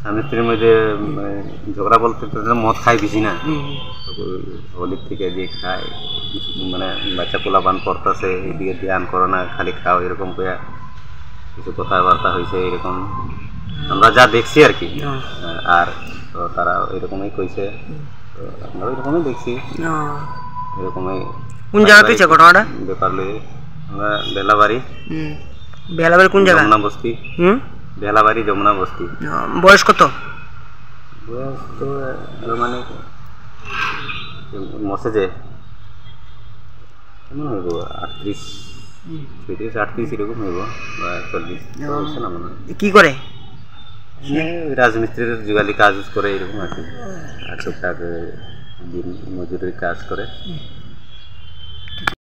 স্বামী স্ত্রীর মধ্যে ঝগড়া বলতে মদ খায় বেশি না, হোলির থেকে যে খায় মানে বাচ্চা পোলাপান পড়তেছে এদিকে ধ্যান করো না খালি খাও এরকম করে কিছু কথাবার্তা হয়েছে এরকম আমরা যা দেখছি আর কি। আর তো তারা এরকমই কইছে, তো আমরা এরকমই দেখছি এরকমই। কোন জায়গাতে হয়েছে ঘটনাটা? ব্যাপার লয়ে আমরা বেলাবাড়ি। বেলাবাড়ি কোন জায়গা? যমুনা বস্তি। বেলাবাড়ি যমুনা বস্তি। বয়স কত? বয়স তো মানে মসেজে কেমন হইব 38 37 38 এরকম হইব বা 40 না মনে হয়। কি করে? রাজমিস্ত্রির যুগালি কাজ করে এরকম আর কি, আর টুকটাক দিন মজুরির কাজ করে।